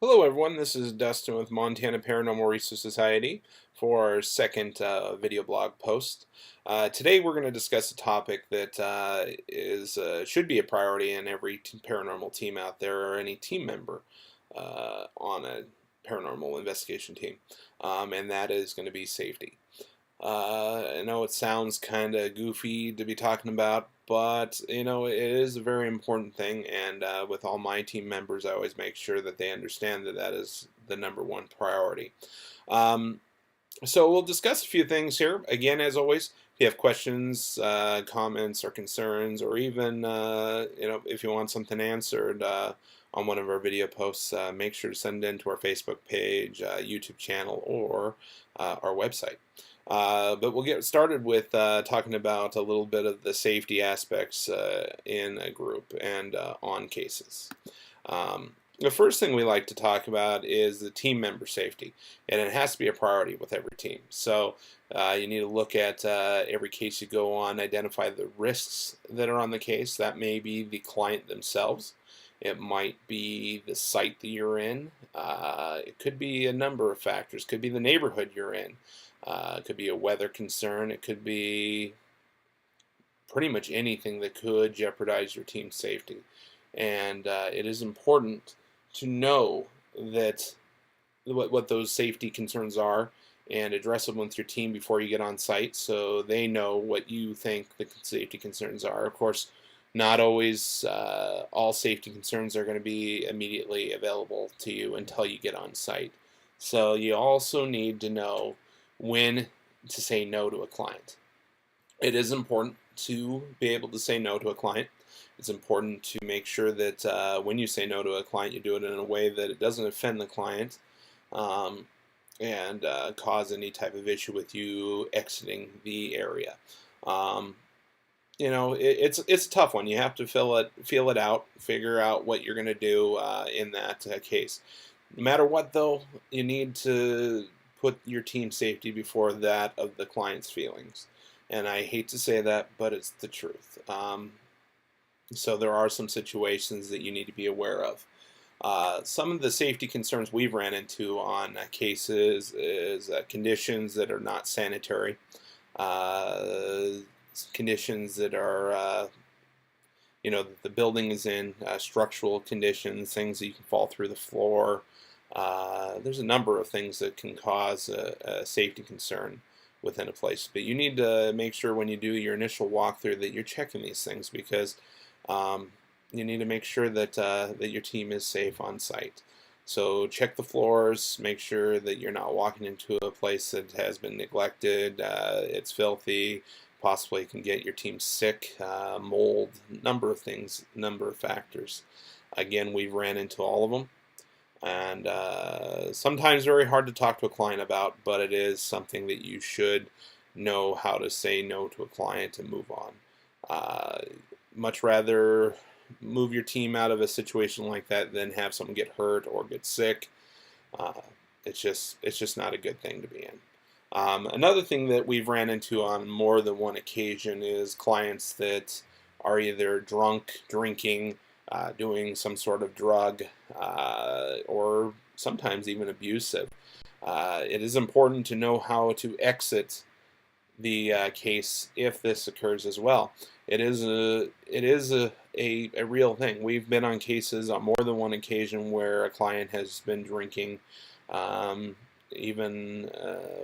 Hello, everyone. This is Dustin with Montana Paranormal Research Society for our second video blog post. Today, we're going to discuss a topic that should be a priority in every paranormal team out there, or any team member on a paranormal investigation team, and that is going to be safety. I know it sounds kind of goofy to be talking about, but it is a very important thing. And with all my team members, I always make sure that they understand that that is the number one priority. Um, so we'll discuss a few things here. Again, as always, if you have questions, comments, or concerns, or even if you want something answered on one of our video posts, make sure to send it in to our Facebook page, YouTube channel, or our website. But we'll get started with talking about a little bit of the safety aspects in a group and on cases. The first thing we like to talk about is the team member safety, and it has to be a priority with every team. So you need to look at every case you go on, identify the risks that are on the case. That may be the client themselves. It might be the site that you're in. It could be a number of factors. It could be the neighborhood you're in. It could be a weather concern. It could be pretty much anything that could jeopardize your team's safety. And it is important to know that what those safety concerns are and address them with your team before you get on site, so they know what you think the safety concerns are. Of course, not always all safety concerns are going to be immediately available to you until you get on site. So you also need to know when to say no to a client. It is important to be able to say no to a client. It's important to make sure that when you say no to a client, you do it in a way that it doesn't offend the client and cause any type of issue with you exiting the area. It's a tough one. You have to feel it out, figure out what you're going to do in that case. No matter what, though, you need to put your team safety before that of the client's feelings. And I hate to say that, but it's the truth. So there are some situations that you need to be aware of. Some of the safety concerns we've ran into on cases is conditions that are not sanitary, conditions that are, the building is in, structural conditions, things that you can fall through the floor. There's a number of things that can cause a safety concern within a place, but you need to make sure when you do your initial walkthrough that you're checking these things, because you need to make sure that that your team is safe on site. So check the floors, make sure that you're not walking into a place that has been neglected, it's filthy, possibly can get your team sick, mold, number of things, number of factors. Again, we've ran into all of them. And sometimes very hard to talk to a client about, but it is something that you should know how to say no to a client and move on. Much rather move your team out of a situation like that than have someone get hurt or get sick. It's just not a good thing to be in. Another thing that we've ran into on more than one occasion is clients that are either drunk, drinking, doing some sort of drug, or sometimes even abusive. It is important to know how to exit the case if this occurs as well. It is a real thing. We've been on cases on more than one occasion where a client has been drinking. Even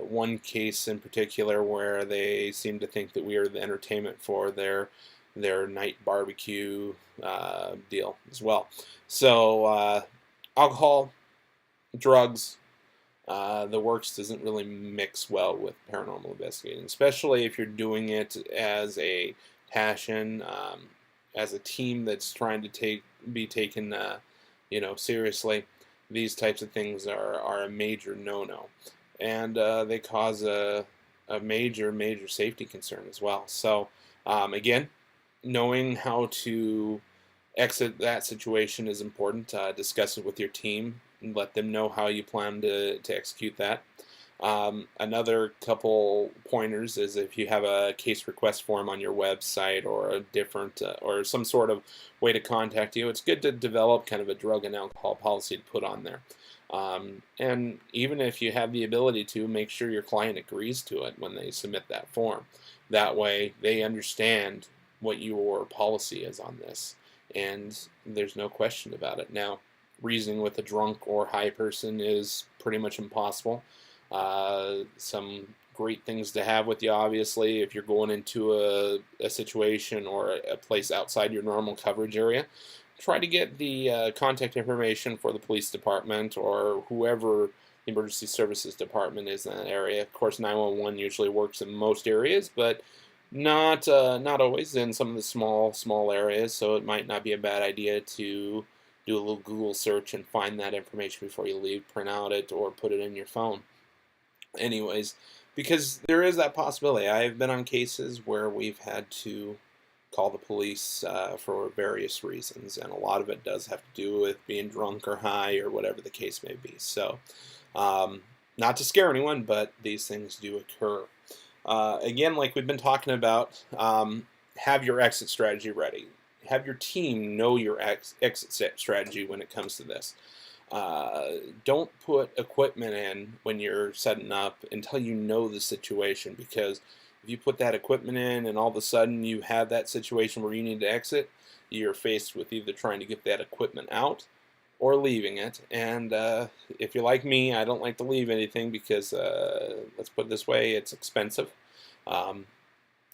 one case in particular where they seem to think that we are the entertainment for their night barbecue deal as well. So alcohol, drugs, the works doesn't really mix well with paranormal investigating, especially if you're doing it as a passion, as a team that's trying to be taken seriously. These types of things are a major no-no, and they cause a major safety concern as well. So again, knowing how to exit that situation is important. Discuss it with your team and let them know how you plan to execute that. Another couple pointers is if you have a case request form on your website or a different or some sort of way to contact you, it's good to develop kind of a drug and alcohol policy to put on there. And even if you have the ability to, make sure your client agrees to it when they submit that form. That way they understand what your policy is on this, and there's no question about it. Now, reasoning with a drunk or high person is pretty much impossible. Some great things to have with you, obviously, if you're going into a situation or a place outside your normal coverage area. Try to get the contact information for the police department or whoever the emergency services department is in that area. Of course, 911 usually works in most areas, but not always in some of the small areas. So it might not be a bad idea to do a little Google search and find that information before you leave. Print out it or put it in your phone. Anyways, because there is that possibility. I've been on cases where we've had to call the police for various reasons, and a lot of it does have to do with being drunk or high or whatever the case may be. So, not to scare anyone, but these things do occur. Again, like we've been talking about, have your exit strategy ready. Have your team know your exit strategy when it comes to this. Don't put equipment in when you're setting up until you know the situation, because if you put that equipment in and all of a sudden you have that situation where you need to exit, you're faced with either trying to get that equipment out or leaving it. And if you're like me, I don't like to leave anything because, let's put it this way, it's expensive.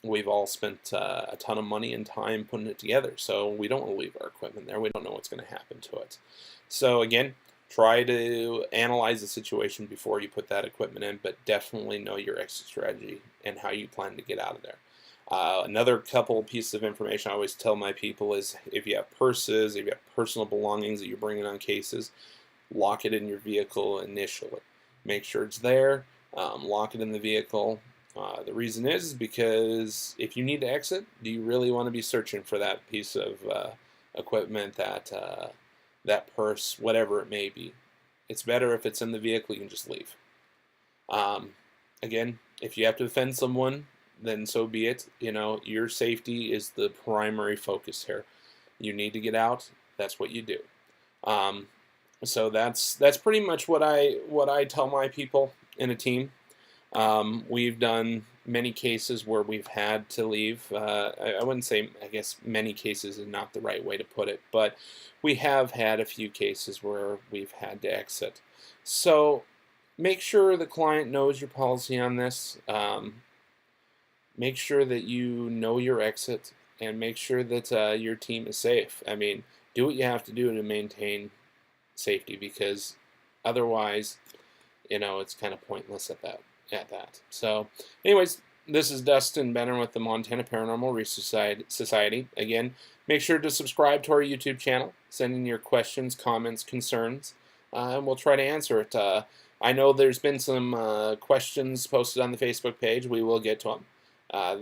We've all spent a ton of money and time putting it together, so we don't want to leave our equipment there. We don't know what's going to happen to it. So again, try to analyze the situation before you put that equipment in, but definitely know your exit strategy and how you plan to get out of there. Another couple pieces of information I always tell my people is if you have purses, if you have personal belongings that you're bringing on cases, lock it in your vehicle initially. Make sure it's there, lock it in the vehicle. The reason is because if you need to exit, do you really want to be searching for that piece of equipment, that purse, whatever it may be? It's better if it's in the vehicle, you can just leave. Again, if you have to defend someone, then so be it. You know, your safety is the primary focus here. You need to get out. That's what you do. So that's pretty much what I tell my people in a team. We've done many cases where we've had to leave. I wouldn't say, I guess many cases is not the right way to put it, but we have had a few cases where we've had to exit. So make sure the client knows your policy on this. Make sure that you know your exit, and make sure that your team is safe. I mean, do what you have to do to maintain safety, because otherwise, you know, it's kind of pointless at that. So anyways, this is Dustin Benner with the Montana Paranormal Research Society. Again, make sure to subscribe to our YouTube channel. Send in your questions, comments, concerns, and we'll try to answer it. I know there's been some questions posted on the Facebook page. We will get to them.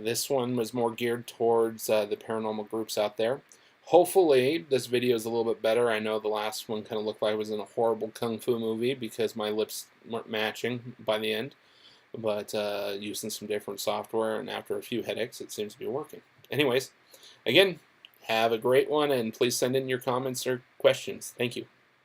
This one was more geared towards the paranormal groups out there. Hopefully this video is a little bit better. I know the last one kind of looked like it was in a horrible kung fu movie because my lips weren't matching by the end. But using some different software, and after a few headaches, it seems to be working. Anyways, again, have a great one, and please send in your comments or questions. Thank you.